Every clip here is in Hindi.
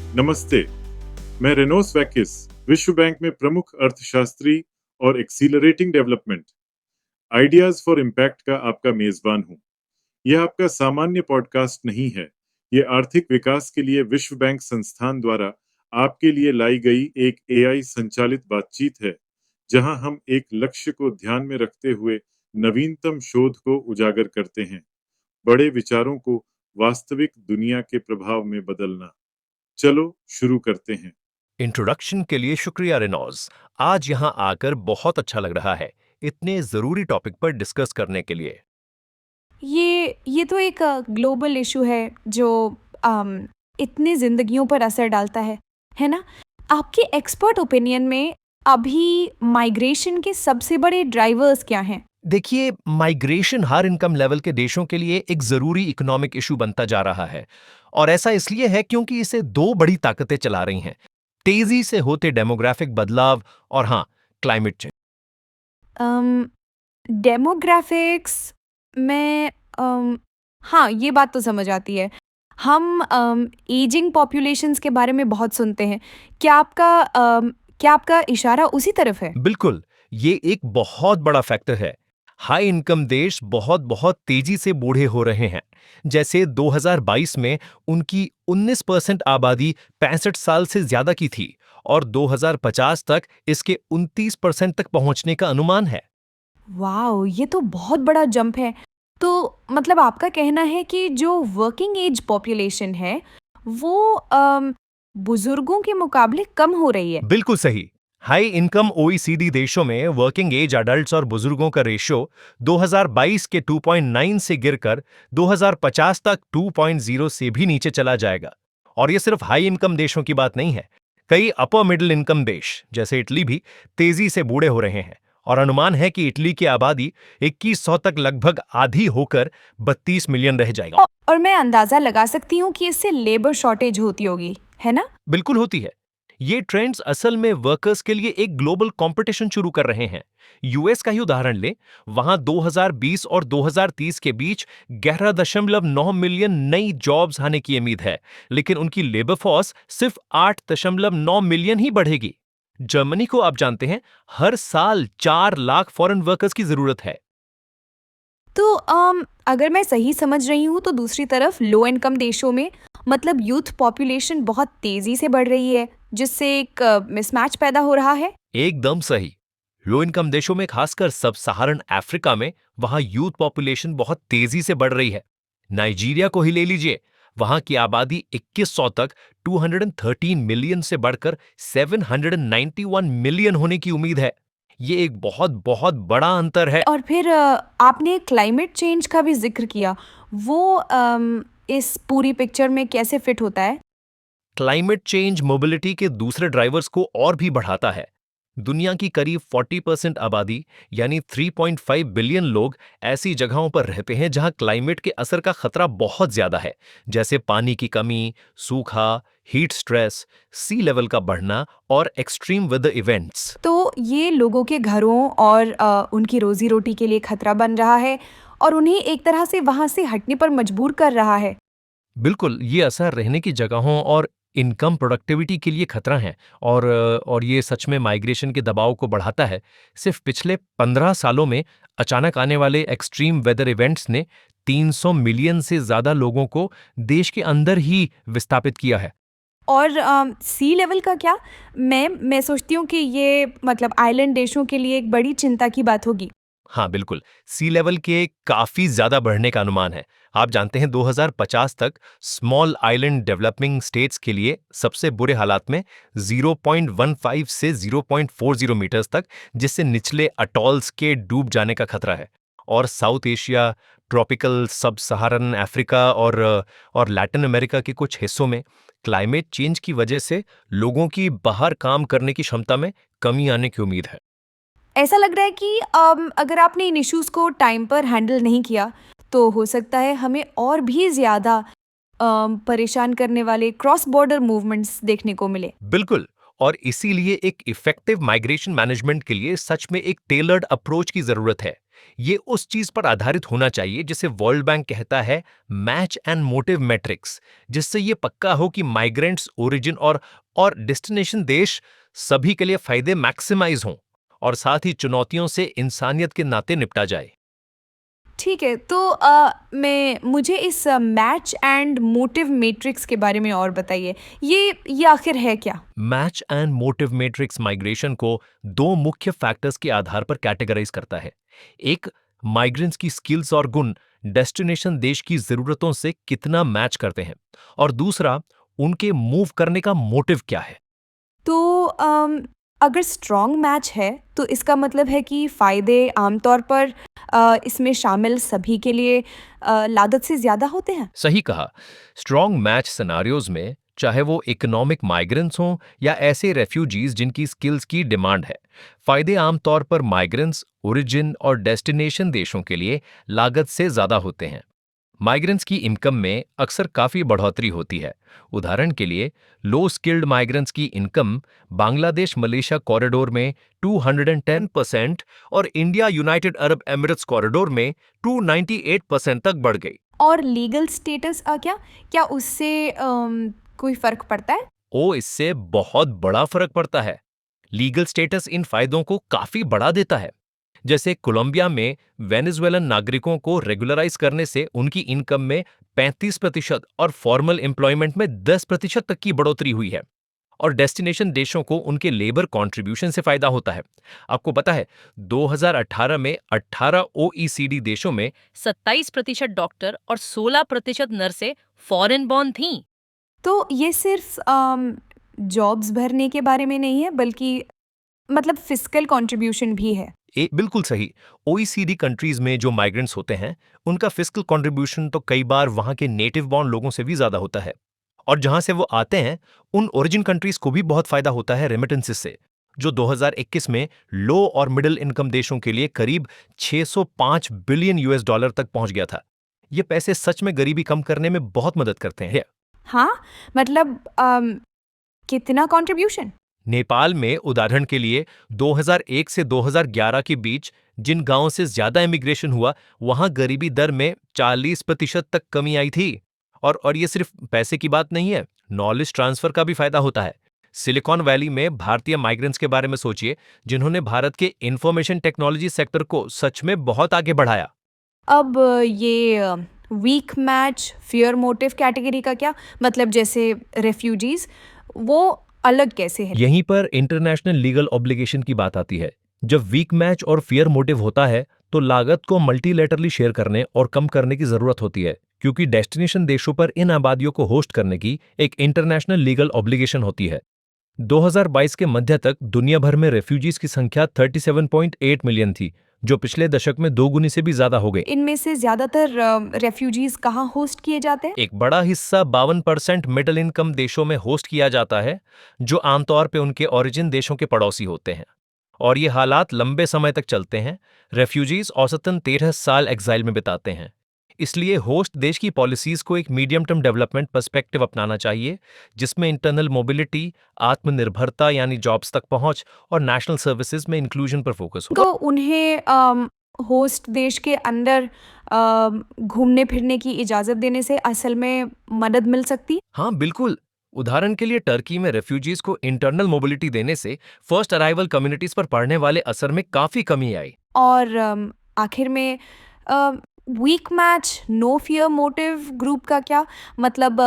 नमस्ते। मैं रेनोस वैकिस, विश्व बैंक में प्रमुख अर्थशास्त्री और accelerating development ideas for impact का आपका मेजबान हूं। यह आपका सामान्य पॉडकास्ट नहीं है। यह आर्थिक विकास के लिए विश्व बैंक संस्थान द्वारा आपके लिए लाई गई एक एआई संचालित बातचीत है, जहां हम एक लक्ष्य को ध्यान में रखते हुए नवीनतम शोध को उजागर करते हैं, बड़े विचारों को वास्तविक दुनिया के प्रभाव में बदलना। चलो शुरू करते हैं। इंट्रोडक्शन के लिए शुक्रिया रेनॉज। आज यहाँ आकर बहुत अच्छा लग रहा है, इतने जरूरी टॉपिक पर डिस्कस करने के लिए। ये तो एक ग्लोबल इशू है जो इतनी जिंदगियों पर असर डालता है ना? आपके एक्सपर्ट ओपिनियन में अभी माइग्रेशन के सबसे बड़े ड्राइवर्स क्या हैं? देखिए, माइग्रेशन हर इनकम लेवल के देशों के लिए एक जरूरी इकोनॉमिक इशू बनता जा रहा है। और ऐसा इसलिए है क्योंकि इसे दो बड़ी ताकतें चला रही हैं: तेजी से होते डेमोग्राफिक बदलाव और हाँ, क्लाइमेट चेंज। डेमोग्राफिक्स में हाँ, ये बात तो समझ आती है। हम एजिंग पॉपुलेशंस के बारे में बहुत सुनते हैं। क्या आपका इशारा उसी तरफ है? बिल्कुल, ये एक बहुत बड़ा फैक्टर है। हाई इनकम देश बहुत बहुत तेजी से बूढ़े हो रहे हैं। जैसे 2022 में उनकी 19% आबादी 65 साल से ज्यादा की थी और 2050 तक इसके 29% तक पहुंचने का अनुमान है। वाओ! ये तो बहुत बड़ा जंप है। तो मतलब आपका कहना है कि जो वर्किंग एज पॉपुलेशन है, वो बुजुर्गों के मुकाबले कम हो रही है। बिल्कुल सही। हाई इनकम ओईसीडी देशों में वर्किंग एज अडल्ट्स और बुजुर्गों का रेशियो 2022 के 2.9 से गिरकर 2050 तक 2.0 से भी नीचे चला जाएगा। और ये सिर्फ हाई इनकम देशों की बात नहीं है। कई अपर मिडिल इनकम देश जैसे इटली भी तेजी से बूढ़े हो रहे हैं और अनुमान है कि इटली की आबादी 2100 तक लगभग आधी होकर 32 मिलियन रह जाएगी। और मैं अंदाजा लगा सकती हूँ कि इससे लेबर शॉर्टेज होती होगी, है ना? बिल्कुल होती है। ये ट्रेंड्स असल में वर्कर्स के लिए एक ग्लोबल कंपटीशन शुरू कर रहे हैं। यूएस का ही उदाहरण ले, वहां 2020 और 2030 के बीच 11.9 मिलियन नई जॉब्स आने की उम्मीद है, लेकिन उनकी लेबर फोर्स सिर्फ 8.9 मिलियन ही बढ़ेगी। जर्मनी को आप जानते हैं, हर साल 4 लाख फॉरेन वर्कर्स की जरूरत है। तो अगर मैं सही समझ रही हूँ तो दूसरी तरफ लो इनकम देशों में मतलब यूथ पॉपुलेशन बहुत तेजी से बढ़ रही है, जिससे एक मिसमैच पैदा हो रहा है। एकदम सही। लो इनकम देशों में, खासकर सब सहारन अफ्रीका में, वहां यूथ पॉपुलेशन बहुत तेजी से बढ़ रही है। नाइजीरिया को ही ले लीजिए, वहां की आबादी 2100 तक 213 मिलियन से बढ़कर 791 मिलियन होने की उम्मीद है। ये एक बहुत बहुत बड़ा अंतर है। और फिर आपने क्लाइमेट चेंज का भी जिक्र किया। वो इस पूरी पिक्चर में कैसे फिट होता है? क्लाइमेट चेंज मोबिलिटी के दूसरे ड्राइवर्स को और भी बढ़ाता है। दुनिया की करीब 40% आबादी यानी 3.5 बिलियन लोग ऐसी जगहों पर रहते हैं जहां क्लाइमेट के असर का खतरा बहुत ज्यादा है, जैसे पानी की कमी, सूखा, हीट स्ट्रेस, सी लेवल का बढ़ना और एक्सट्रीम वेदर इवेंट्स। तो ये लोगों के घरों और उनकी रोजी रोटी के लिए खतरा बन रहा है और उन्हें एक तरह से वहां से हटने पर मजबूर कर रहा है। बिल्कुल, ये असर रहने की जगहों और इनकम प्रोडक्टिविटी के लिए खतरा है। और ये सच में माइग्रेशन के दबाव को बढ़ाता है। सिर्फ पिछले 15 सालों में अचानक आने वाले एक्सट्रीम वेदर इवेंट्स ने 300 मिलियन से ज्यादा लोगों को देश के अंदर ही विस्थापित किया है। और सी लेवल का क्या? मैं सोचती हूँ कि ये मतलब आइलैंड देशों के लिए एक बड़ी चिंता की बात होगी। हाँ बिल्कुल, सी लेवल के काफी ज्यादा बढ़ने का अनुमान है। आप जानते हैं 2050 तक स्मॉल आइलैंड डेवलपिंग स्टेट्स के लिए सबसे बुरे हालात में 0.15 से 0.40 मीटर्स तक, जिससे निचले अटॉल्स के डूब जाने का खतरा है। और साउथ एशिया, ट्रॉपिकल सब सहारन अफ्रीका और लैटिन अमेरिका के कुछ हिस्सों में क्लाइमेट चेंज की वजह से लोगों की बाहर काम करने की क्षमता में कमी आने की उम्मीद है। ऐसा लग रहा है कि अगर आपने इन इश्यूज को टाइम पर हैंडल नहीं किया, तो हो सकता है हमें और भी ज़्यादा परेशान करने वाले क्रॉस बॉर्डर मूवमेंट्स देखने को मिले। बिल्कुल, और इसीलिए एक इफेक्टिव माइग्रेशन मैनेजमेंट के लिए सच में एक टेलर्ड अप्रोच की जरूरत है। ये उस चीज पर आधारित होना चाहिए जिसे वर्ल्ड बैंक कहता है मैच एंड मोटिव मैट्रिक्स, जिससे ये पक्का हो कि माइग्रेंट्स ओरिजिन और डेस्टिनेशन देश सभी के लिए फायदे मैक्सिमाइज हों और साथ ही चुनौतियों से इंसानियत के नाते निपटा जाए। ठीक है, तो मुझे इस मैच एंड मोटिव मैट्रिक्स के बारे में और बताइए। ये आखिर है क्या? Match and motive matrix migration को दो मुख्य फैक्टर्स के आधार पर कैटेगराइज करता है। एक, माइग्रेंट्स की स्किल्स और गुण डेस्टिनेशन देश की जरूरतों से कितना मैच करते हैं, और दूसरा, उनके मूव करने का मोटिव क्या है। तो अगर स्ट्रॉन्ग मैच है तो इसका मतलब है कि फ़ायदे आमतौर पर इसमें शामिल सभी के लिए लागत से ज़्यादा होते हैं। सही कहा। स्ट्रॉन्ग मैच सिनारियोज में, चाहे वो इकोनॉमिक माइग्रेंट्स हों या ऐसे रेफ्यूजीज जिनकी स्किल्स की डिमांड है, फायदे आमतौर पर माइग्रेंट्स ओरिजिन और डेस्टिनेशन देशों के लिए लागत से ज्यादा होते हैं। माइग्रेंट्स की इनकम में अक्सर काफी बढ़ोतरी होती है। उदाहरण के लिए, लो स्किल्ड माइग्रेंट्स की इनकम बांग्लादेश मलेशिया कॉरिडोर में 210% और India United Arab Emirates corridor में 298% तक बढ़ गई। और लीगल स्टेटस क्या उससे कोई फ़र्क पड़ता है? इससे बहुत बड़ा फर्क पड़ता है। लीगल स्टेटस इन फायदों को काफी बढ़ा देता है। जैसे कोलंबिया में वेनेजुएलन नागरिकों को रेगुलराइज करने से उनकी इनकम में 35% और फॉर्मल एम्प्लॉयमेंट में 10% तक की बढ़ोतरी हुई है। और डेस्टिनेशन देशों को उनके लेबर कंट्रीब्यूशन से फायदा होता है। आपको पता है, 2018 में 18 ओईसीडी देशों में 27% डॉक्टर और 16% नर्सें फॉरेन बॉर्न थीं। तो ये सिर्फ जॉब्स भरने के बारे में नहीं है, बल्कि मतलब फिस्कल कंट्रीब्यूशन भी है। बिल्कुल सही। ओईसीडी कंट्रीज में जो माइग्रेंट्स होते हैं, उनका फिस्कल कंट्रीब्यूशन तो कई बार वहां के नेटिव बॉर्न लोगों से भी ज्यादा होता है। और जहां से वो आते हैं, उन ओरिजिन कंट्रीज को भी बहुत फायदा होता है रेमिटेंसेस से, जो 2021 में लो और मिडिल इनकम देशों के लिए करीब 605 बिलियन यूएस डॉलर तक पहुंच गया था। ये पैसे सच में गरीबी कम करने में बहुत मदद करते हैं। हाँ, मतलब कितना कंट्रीब्यूशन? नेपाल में उदाहरण के लिए 2001 से 2011 के बीच जिन गांवों से ज्यादा इमिग्रेशन हुआ, वहां गरीबी दर में 40% तक कमी आई थी। और ये सिर्फ पैसे की बात नहीं है, नॉलेज ट्रांसफर का भी फायदा होता है। सिलिकॉन वैली में भारतीय माइग्रेंट्स के बारे में सोचिए, जिन्होंने भारत के इंफॉर्मेशन टेक्नोलॉजी सेक्टर को सच में बहुत आगे बढ़ाया। अब ये weak match fear motive category का क्या मतलब? जैसे रेफ्यूजीज, वो अलग कैसे है? यहीं पर इंटरनेशनल लीगल ऑब्लिगेशन की बात आती है। जब वीक मैच और फियर मोटिव होता है, तो लागत को मल्टीलेटरली शेयर करने और कम करने की जरूरत होती है, क्योंकि डेस्टिनेशन देशों पर इन आबादियों को होस्ट करने की एक इंटरनेशनल लीगल ऑब्लिगेशन होती है। 2022 के मध्य तक दुनिया भर में रेफ्यूजीज की संख्या 37.8 मिलियन थी, जो पिछले दशक में 2 गुनी से भी ज्यादा हो गई। इनमें से ज्यादातर रेफ्यूजीज कहाँ होस्ट किए जाते हैं? एक बड़ा हिस्सा 52% मिडिल इनकम देशों में होस्ट किया जाता है, जो आमतौर पे उनके ओरिजिन देशों के पड़ोसी होते हैं। और ये हालात लंबे समय तक चलते हैं। रेफ्यूजीज औसतन 13 साल एग्जाइल में बिताते हैं। इसलिए होस्ट देश की पॉलिसीज को एक मीडियम टर्म डेवलपमेंट पर्सपेक्टिव अपनाना चाहिए, जिसमें इंटरनल मोबिलिटी, आत्मनिर्भरता यानी जॉब्स तक पहुंच और नेशनल सर्विसेज में इंक्लूजन पर फोकस हो। तो उन्हें होस्ट देश के अंदर घूमने फिरने की इजाज़त देने से असल में मदद मिल सकती? हाँ बिल्कुल। उदाहरण के लिए टर्की में रेफ्यूजीज को इंटरनल मोबिलिटी देने से फर्स्ट अराइवल कम्युनिटीज पर पड़ने वाले असर में काफी कमी आई। और आखिर में weak match no fear motive group का क्या मतलब?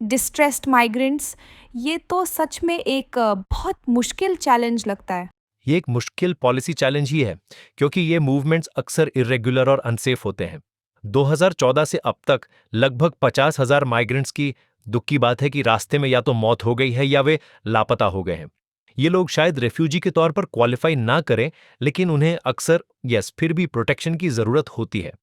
डिस्ट्रेस्ड माइग्रेंट्स, ये तो सच में एक बहुत मुश्किल चैलेंज लगता है। ये एक मुश्किल पॉलिसी चैलेंज ही है, क्योंकि ये मूवमेंट्स अक्सर इरेगुलर और अनसेफ होते हैं। 2014 से अब तक लगभग 50,000 माइग्रेंट्स की, दुख की बात है कि रास्ते में या तो मौत हो गई है या वे लापता हो गए हैं। ये लोग शायद रेफ्यूजी के तौर पर क्वालिफाई ना करें, लेकिन उन्हें अक्सर फिर भी प्रोटेक्शन की जरूरत होती है।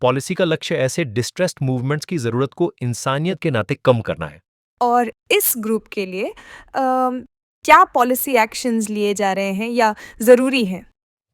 पॉलिसी का लक्ष्य ऐसे डिस्ट्रेस्ड मूवमेंट्स की जरूरत को इंसानियत के नाते कम करना है। और इस ग्रुप के लिए क्या पॉलिसी एक्शंस लिए जा रहे हैं या ज़रूरी हैं?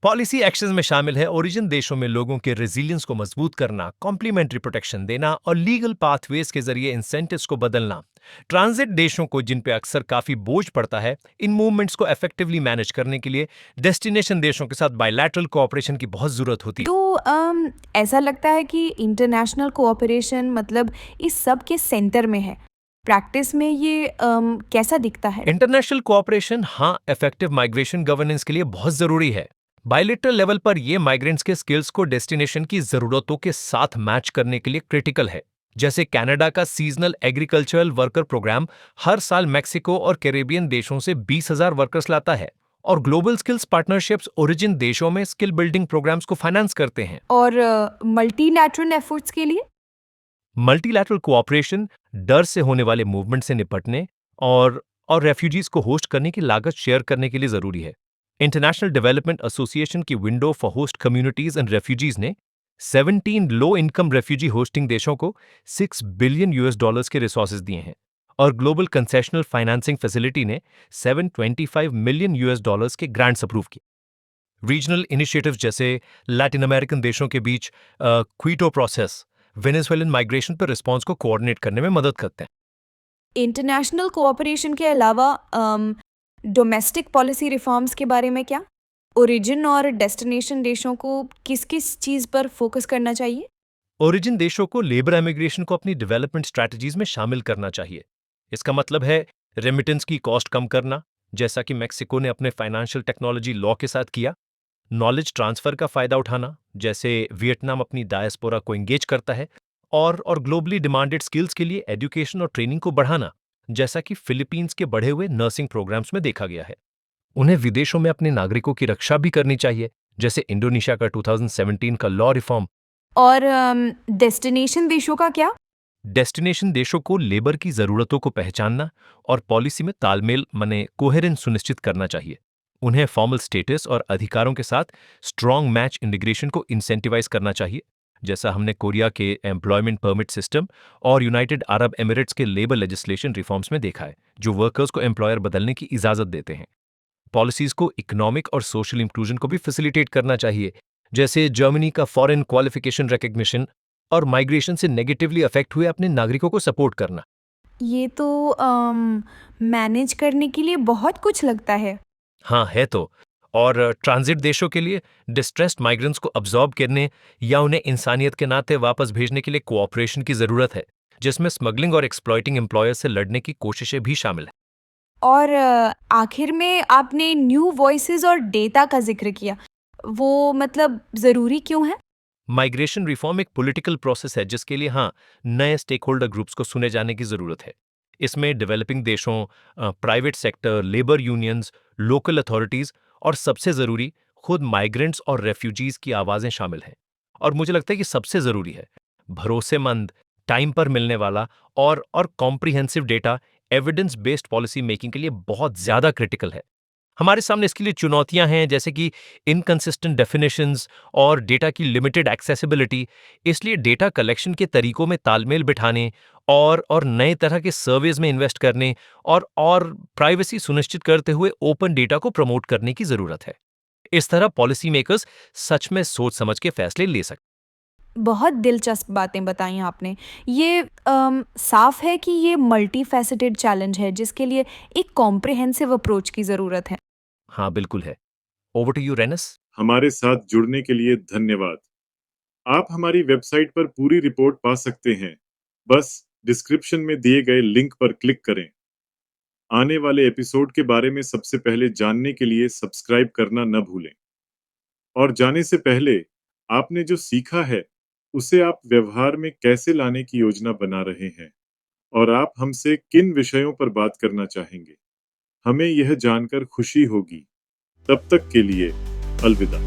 पॉलिसी एक्शंस में शामिल है ओरिजिन देशों में लोगों के रेजिलियंस को मजबूत करना, कॉम्प्लीमेंट्री प्रोटेक्शन देना और लीगल पाथवेज के जरिए इंसेंटिव्स को बदलना। ट्रांजिट देशों को जिन पे अक्सर काफी बोझ पड़ता है, इन मूवमेंट्स को इफेक्टिवली मैनेज करने के लिए डेस्टिनेशन देशों के साथ बायलैटरल कोऑपरेशन की बहुत जरूरत होती है। तो ऐसा लगता है कि इंटरनेशनल कोऑपरेशन मतलब इस सब के सेंटर में है। प्रैक्टिस में ये कैसा दिखता है? International cooperation effective migration governance के लिए बहुत जरूरी है। बायलेटरल लेवल पर ये माइग्रेंट्स के स्किल्स को डेस्टिनेशन की जरूरतों के साथ मैच करने के लिए क्रिटिकल है। जैसे कनाडा का सीजनल एग्रीकल्चरल वर्कर प्रोग्राम हर साल मैक्सिको और कैरेबियन देशों से 20,000 वर्कर्स लाता है, और ग्लोबल स्किल्स पार्टनरशिप्स ओरिजिन देशों में स्किल बिल्डिंग प्रोग्राम्स को फाइनेंस करते हैं। और मल्टीलैटरल एफर्ट्स के लिए? मल्टीलैटरल कोऑपरेशन डर से होने वाले मूवमेंट से निपटने और रेफ्यूजीज को होस्ट करने की लागत शेयर करने के लिए जरूरी है। इंटरनेशनल डेवलपमेंट एसोसिएशन की window for host communities and refugees ने 17 लो इनकम रेफ्यूजी होस्टिंग देशों को $6 बिलियन के रिसोर्सेज दिए हैं, और ग्लोबल कंसेशनल फाइनेंसिंग फैसिलिटी ने $725 मिलियन के ग्रांट्स अप्रूव किए। रीजनल इनिशिएटिव्स जैसे लैटिन अमेरिकन देशों के बीच क्वीटो प्रोसेस वेनेजुएलन माइग्रेशन पर रिस्पांस को कोऑर्डिनेट करने में मदद करते हैं। इंटरनेशनल कोऑपरेशन के अलावा डोमेस्टिक पॉलिसी रिफॉर्म्स के बारे में क्या? ओरिजिन और डेस्टिनेशन देशों को किस किस चीज़ पर फोकस करना चाहिए? ओरिजिन देशों को लेबर इमिग्रेशन को अपनी डेवलपमेंट स्ट्रैटेजीज में शामिल करना चाहिए। इसका मतलब है रेमिटेंस की कॉस्ट कम करना, जैसा कि मेक्सिको ने अपने फाइनेंशियल टेक्नोलॉजी लॉ के साथ किया। नॉलेज ट्रांसफर का फायदा उठाना, जैसे वियतनाम अपनी डायस्पोरा को एंगेज करता है, और ग्लोबली डिमांडेड स्किल्स के लिए एजुकेशन और ट्रेनिंग को बढ़ाना, जैसा कि फिलीपींस के बढ़े हुए नर्सिंग प्रोग्राम्स में देखा गया है। उन्हें विदेशों में अपने नागरिकों की रक्षा भी करनी चाहिए, जैसे इंडोनेशिया का 2017 का लॉ रिफॉर्म। और डेस्टिनेशन देशों का क्या? डेस्टिनेशन देशों को लेबर की जरूरतों को पहचानना और पॉलिसी में तालमेल कोहेरेंस सुनिश्चित करना चाहिए। उन्हें फॉर्मल स्टेटस और अधिकारों के साथ स्ट्रॉन्ग मैच इंटीग्रेशन को इंसेंटिवाइज करना चाहिए, जैसा हमने कोरिया के एम्प्लॉयमेंट परमिट सिस्टम और यूनाइटेड अरब एमिरेट्स के लेबर लेजिस्लेशन रिफॉर्म्स में देखा है, जो वर्कर्स को एम्प्लॉयर बदलने की इजाजत देते हैं। पॉलिसीज को इकोनॉमिक और सोशल इंक्लूजन को भी फैसिलिटेट करना चाहिए, जैसे जर्मनी का फॉरेन क्वालिफिकेशन रिकग्निशन और माइग्रेशन से नेगेटिवली अफेक्ट हुए अपने नागरिकों को सपोर्ट करना। ये तो मैनेज करने के लिए बहुत कुछ लगता है। हाँ है तो। और ट्रांजिट देशों के लिए डिस्ट्रेस्ड माइग्रेंट्स को अब्सॉर्ब करने या उन्हें इंसानियत के नाते वापस भेजने के लिए कोऑपरेशन की जरूरत है, जिसमें स्मगलिंग और एक्सप्लॉइटिंग एम्प्लॉयर्स से लड़ने की कोशिशें भी शामिल हैं। और आखिर में आपने न्यू वॉइसेस और डेटा का जिक्र किया, वो मतलब ज़रूरी क्यों है? माइग्रेशन रिफॉर्म एक पॉलिटिकल प्रोसेस है, जिसके लिए नए स्टेक होल्डर ग्रुप्स को सुने जाने की जरूरत है। इसमें डेवलपिंग देशों, private sector, labour unions, local authorities और सबसे जरूरी खुद माइग्रेंट्स और रेफ्यूजीज की आवाजें शामिल हैं। और मुझे लगता है कि सबसे जरूरी है भरोसेमंद, टाइम पर मिलने वाला और comprehensive data evidence based policy making के लिए बहुत ज्यादा क्रिटिकल है। हमारे सामने इसके लिए चुनौतियां हैं, जैसे कि इनकंसिस्टेंट डेफिनेशंस और डेटा की लिमिटेड एक्सेसिबिलिटी। इसलिए डेटा कलेक्शन के तरीकों में तालमेल बिठाने और नए तरह के सर्वेज में इन्वेस्ट करने और प्राइवेसी सुनिश्चित करते हुए ओपन डेटा को प्रमोट करने की जरूरत है। इस तरह पॉलिसी मेकर्स सच में सोच समझ के फैसले ले सकते। बहुत दिलचस्प बातें बताई आपने। ये साफ है कि ये मल्टी फैसेटेड चैलेंज है जिसके लिए एक कॉम्प्रिहेंसिव अप्रोच की ज़रूरत है। हाँ बिल्कुल है। ओवर टू यू रेनस। हमारे साथ जुड़ने के लिए धन्यवाद। आप हमारी वेबसाइट पर पूरी रिपोर्ट पा सकते हैं, बस डिस्क्रिप्शन में दिए गए लिंक पर क्लिक करें। आने वाले एपिसोड के बारे में सबसे पहले जानने के लिए सब्सक्राइब करना न भूलें। और जाने से पहले आपने जो सीखा है उसे आप व्यवहार में कैसे लाने की योजना बना रहे हैं, और आप हमसे किन विषयों पर बात करना चाहेंगे, हमें यह जानकर खुशी होगी। तब तक के लिए अलविदा।